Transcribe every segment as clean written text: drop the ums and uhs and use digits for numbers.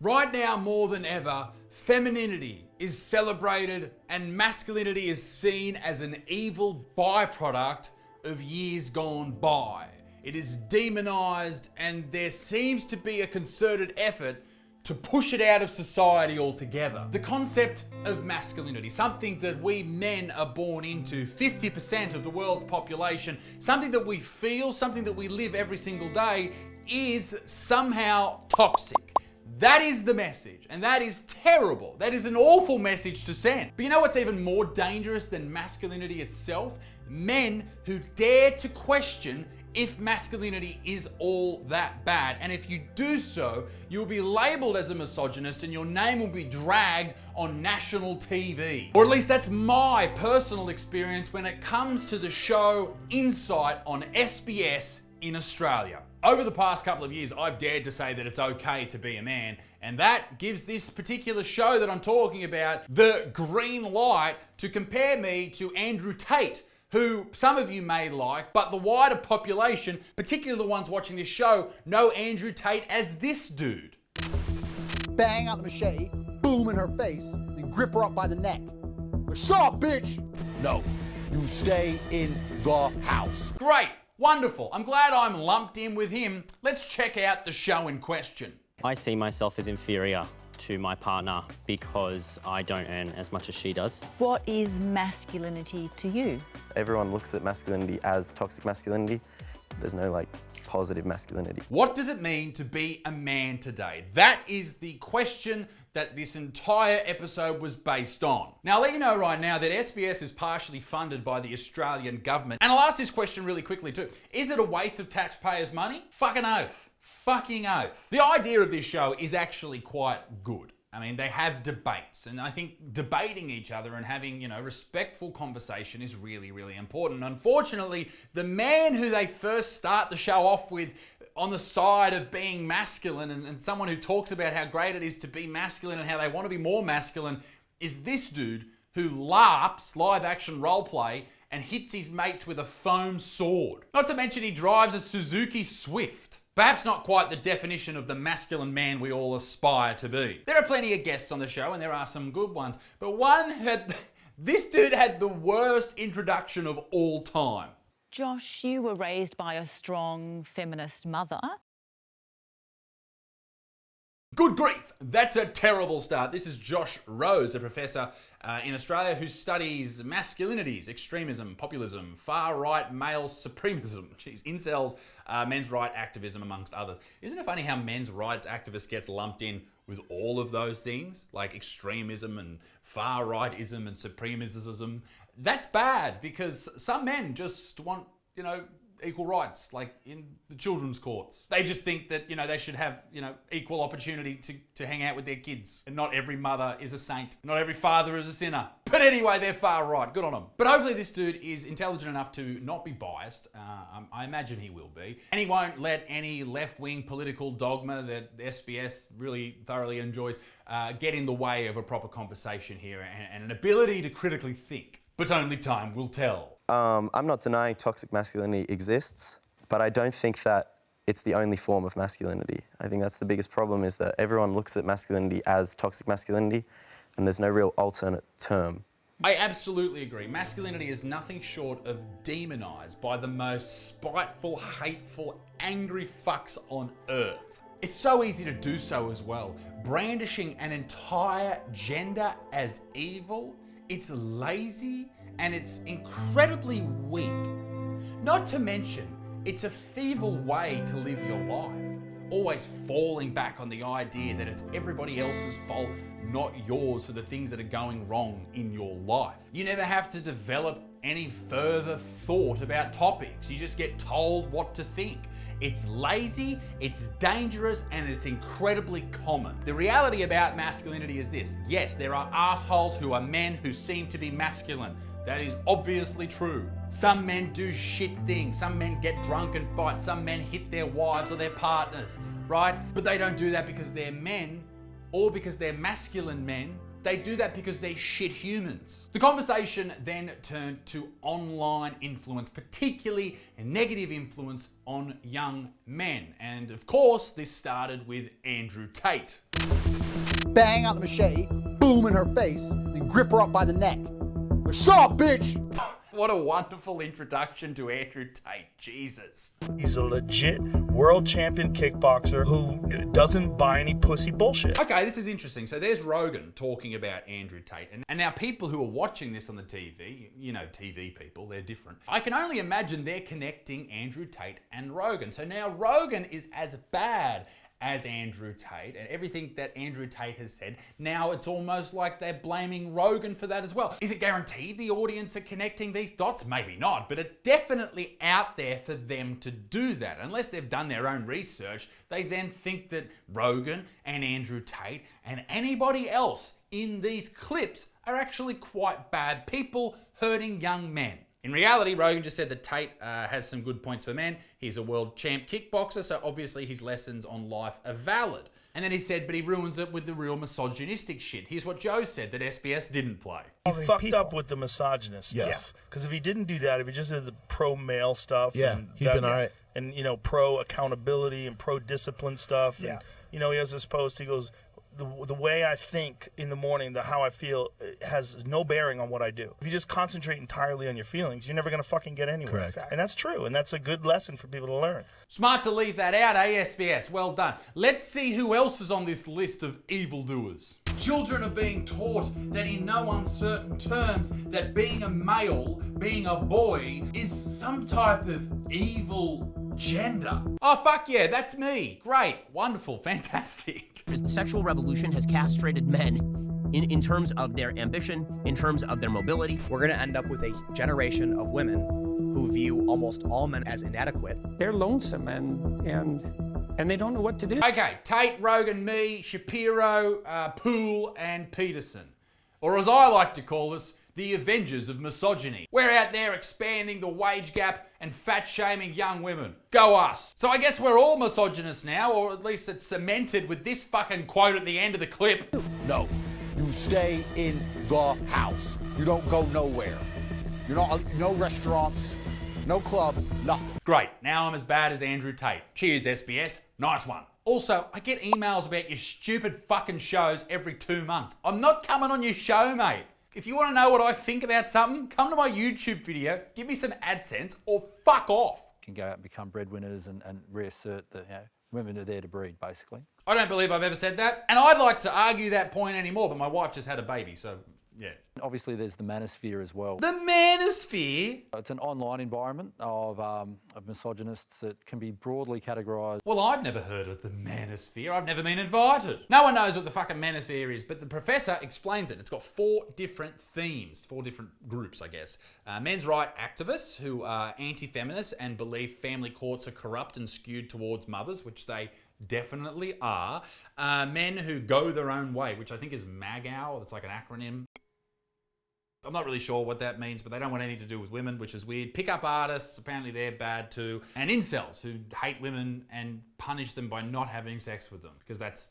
Right now, more than ever, femininity is celebrated and masculinity is seen as an evil byproduct of years gone by. It is demonized, and there seems to be a concerted effort to push it out of society altogether. The concept of masculinity, something that we men are born into, 50% of the world's population, something that we feel, something that we live every single day, is somehow toxic. That is the message, and that is terrible. That is an awful message to send. But you know what's even more dangerous than masculinity itself? Men who dare to question if masculinity is all that bad. And if you do so, you'll be labeled as a misogynist and your name will be dragged on national TV. Or at least that's my personal experience when it comes to the show Insight on SBS in Australia. Over the past couple of years, I've dared to say that it's okay to be a man, and that gives this particular show that I'm talking about the green light to compare me to Andrew Tate, who some of you may like, but the wider population, particularly the ones watching this show, know Andrew Tate as this dude. Bang out the machete, boom in her face, and grip her up by the neck. Shut up, bitch! No, you stay in the house. Great. Wonderful. I'm glad I'm lumped in with him. Let's check out the show in question. I see myself as inferior to my partner because I don't earn as much as she does. What is masculinity to you? Everyone looks at masculinity as toxic masculinity. There's no positive masculinity. What does it mean to be a man today? That is the question that this entire episode was based on. Now, I'll let you know right now that SBS is partially funded by the Australian government. And I'll ask this question really quickly too. Is it a waste of taxpayers' money? Fucking oath. Fucking oath. The idea of this show is actually quite good. I mean, they have debates, and I think debating each other and having, respectful conversation is really, really important. Unfortunately, the man who they first start the show off with on the side of being masculine and someone who talks about how great it is to be masculine and how they want to be more masculine is this dude who LARPs, live action role play, and hits his mates with a foam sword. Not to mention he drives a Suzuki Swift. Perhaps not quite the definition of the masculine man we all aspire to be. There are plenty of guests on the show, and there are some good ones, but this dude had the worst introduction of all time. Josh, you were raised by a strong feminist mother. Good grief, that's a terrible start. This is Josh Rose, a professor in Australia who studies masculinities, extremism, populism, far-right male supremacism, incels, men's right activism, amongst others. Isn't it funny how men's rights activists gets lumped in with all of those things, like extremism and far-rightism and supremacism? That's bad because some men just want, equal rights, like in the children's courts. They just think that, they should have, equal opportunity to hang out with their kids. And not every mother is a saint. Not every father is a sinner. But anyway, they're far right. Good on them. But hopefully this dude is intelligent enough to not be biased. I imagine he will be. And he won't let any left-wing political dogma that SBS really thoroughly enjoys get in the way of a proper conversation here and an ability to critically think. But only time will tell. I'm not denying toxic masculinity exists, but I don't think that it's the only form of masculinity. I think that's the biggest problem, is that everyone looks at masculinity as toxic masculinity, and there's no real alternate term. I absolutely agree. Masculinity is nothing short of demonized by the most spiteful, hateful, angry fucks on earth. It's so easy to do so as well. Brandishing an entire gender as evil, it's lazy, and it's incredibly weak. Not to mention, it's a feeble way to live your life. Always falling back on the idea that it's everybody else's fault, not yours, for the things that are going wrong in your life. You never have to develop any further thought about topics. You just get told what to think. It's lazy, it's dangerous, and it's incredibly common. The reality about masculinity is this. Yes, there are assholes who are men who seem to be masculine. That is obviously true. Some men do shit things. Some men get drunk and fight. Some men hit their wives or their partners, right? But they don't do that because they're men or because they're masculine men. They do that because they're shit humans. The conversation then turned to online influence, particularly a negative influence on young men. And of course, this started with Andrew Tate. Bang out the machete, boom in her face, and grip her up by the neck. Shut up, bitch! What a wonderful introduction to Andrew Tate, Jesus. He's a legit world champion kickboxer who doesn't buy any pussy bullshit. Okay, this is interesting. So there's Rogan talking about Andrew Tate. And now people who are watching this on the TV, you know, TV people, they're different. I can only imagine they're connecting Andrew Tate and Rogan. So now Rogan is as bad as Andrew Tate, and everything that Andrew Tate has said, now it's almost like they're blaming Rogan for that as well. Is it guaranteed the audience are connecting these dots? Maybe not, but it's definitely out there for them to do that. Unless they've done their own research, they then think that Rogan and Andrew Tate and anybody else in these clips are actually quite bad people hurting young men. In reality, Rogan just said that Tate has some good points for men. He's a world champ kickboxer, so obviously his lessons on life are valid. And then he said, but he ruins it with the real misogynistic shit. Here's what Joe said that SBS didn't play. He fucked up with the misogynist stuff. Yes. Because if he didn't do that, if he just did the pro-male stuff, and he'd been all right. And, you know, pro-accountability and pro-discipline stuff, and, you know, he has this post, he goes, the way I think in the morning, how I feel, has no bearing on what I do. If you just concentrate entirely on your feelings, you're never going to fucking get anywhere. Correct. And that's true, and that's a good lesson for people to learn. Smart to leave that out, SBS. Well done. Let's see who else is on this list of evildoers. Children are being taught that in no uncertain terms that being a male, being a boy, is some type of evil gender. Oh, fuck yeah, that's me. Great, wonderful, fantastic. The sexual revolution has castrated men in terms of their ambition, in terms of their mobility. We're going to end up with a generation of women who view almost all men as inadequate. They're lonesome and they don't know what to do. Okay, Tate, Rogan, me, Shapiro, Poole, and Peterson. Or as I like to call us, the Avengers of misogyny. We're out there expanding the wage gap and fat-shaming young women. Go us. So I guess we're all misogynists now, or at least it's cemented with this fucking quote at the end of the clip. No, you stay in the house. You don't go nowhere. You're not, no restaurants, no clubs, nothing. Great, now I'm as bad as Andrew Tate. Cheers, SBS. Nice one. Also, I get emails about your stupid fucking shows every 2 months. I'm not coming on your show, mate. If you want to know what I think about something, come to my YouTube video, give me some AdSense, or fuck off. Can go out and become breadwinners and reassert that, you know, women are there to breed, basically. I don't believe I've ever said that, and I'd like to argue that point anymore, but my wife just had a baby, so yeah. Obviously, there's the manosphere as well. The manosphere? It's an online environment of misogynists that can be broadly categorised. Well, I've never heard of the manosphere. I've never been invited. No one knows what the fucking manosphere is, but the professor explains it. It's got 4 different themes, 4 different groups, I guess. Men's right activists who are anti-feminists and believe family courts are corrupt and skewed towards mothers, which they definitely are. Men who go their own way, which I think is MAGAO. It's like an acronym. I'm not really sure what that means, but they don't want anything to do with women, which is weird. Pickup artists, apparently they're bad too. And incels who hate women and punish them by not having sex with them, because that's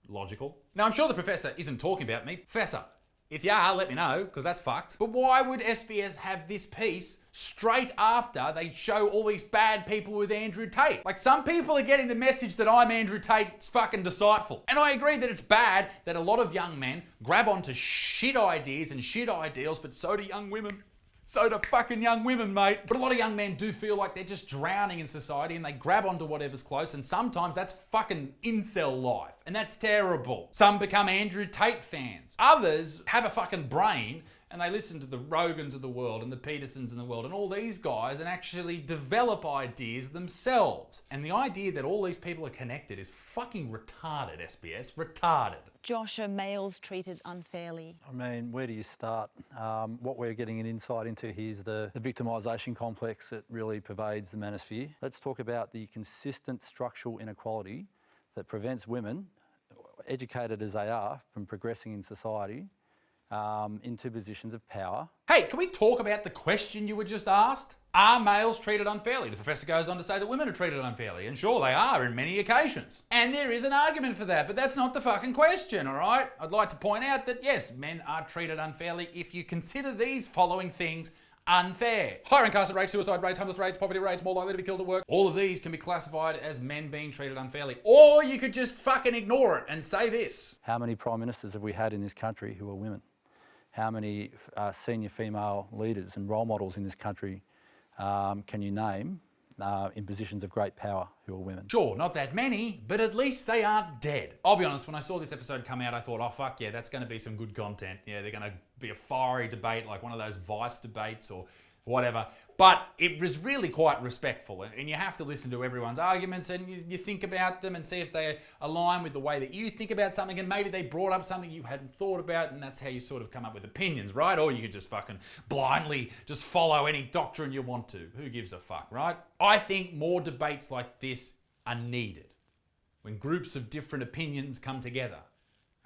logical. Now, I'm sure the professor isn't talking about me. Professor, if you are, let me know, because that's fucked. But why would SBS have this piece straight after they show all these bad people with Andrew Tate? Like, some people are getting the message that I'm Andrew Tate's fucking disciple. And I agree that it's bad that a lot of young men grab onto shit ideas and shit ideals, but so do young women. So do fucking young women, mate. But a lot of young men do feel like they're just drowning in society and they grab onto whatever's close, and sometimes that's fucking incel life, and that's terrible. Some become Andrew Tate fans. Others have a fucking brain and they listen to the Rogans of the world and the Petersons in the world and all these guys and actually develop ideas themselves. And the idea that all these people are connected is fucking retarded, SBS. Retarded. Josh, are males treated unfairly? I mean, where do you start? What we're getting an insight into here is the victimisation complex that really pervades the manosphere. Let's talk about the consistent structural inequality that prevents women, educated as they are, from progressing in society into positions of power. Hey, can we talk about the question you were just asked? Are males treated unfairly? The professor goes on to say that women are treated unfairly, and sure they are in many occasions. And there is an argument for that, but that's not the fucking question, all right? I'd like to point out that yes, men are treated unfairly if you consider these following things unfair. Higher incarceration rates, suicide rates, homeless rates, poverty rates, more likely to be killed at work. All of these can be classified as men being treated unfairly. Or you could just fucking ignore it and say this. How many prime ministers have we had in this country who are women? How many senior female leaders and role models in this country can you name in positions of great power who are women? Sure, not that many, but at least they aren't dead. I'll be honest, when I saw this episode come out, I thought, oh fuck yeah, that's going to be some good content. Yeah, they're going to be a fiery debate, like one of those Vice debates or whatever. But it was really quite respectful, and you have to listen to everyone's arguments, and you think about them and see if they align with the way that you think about something, and maybe they brought up something you hadn't thought about, and that's how you sort of come up with opinions, right? Or you could just fucking blindly just follow any doctrine you want to. Who gives a fuck, right? I think more debates like this are needed. When groups of different opinions come together,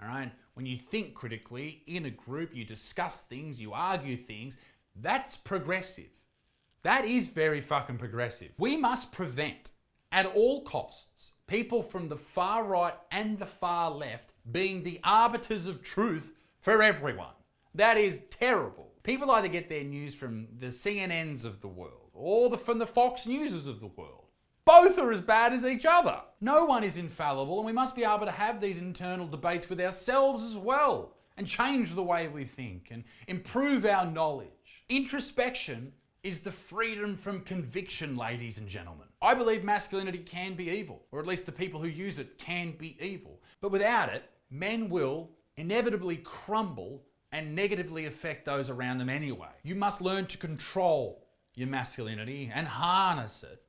all right? When you think critically in a group, you discuss things, you argue things, that's progressive. That is very fucking progressive. We must prevent, at all costs, people from the far right and the far left being the arbiters of truth for everyone. That is terrible. People either get their news from the CNNs of the world or from the Fox Newses of the world. Both are as bad as each other. No one is infallible, and we must be able to have these internal debates with ourselves as well and change the way we think and improve our knowledge. Introspection is the freedom from conviction, ladies and gentlemen. I believe masculinity can be evil, or at least the people who use it can be evil. But without it, men will inevitably crumble and negatively affect those around them anyway. You must learn to control your masculinity and harness it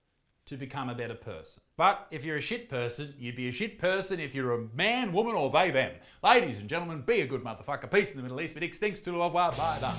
to become a better person. But if you're a shit person, you'd be a shit person if you're a man, woman, or they, them. Ladies and gentlemen, be a good motherfucker. Peace in the Middle East, but it stinks to bye bye.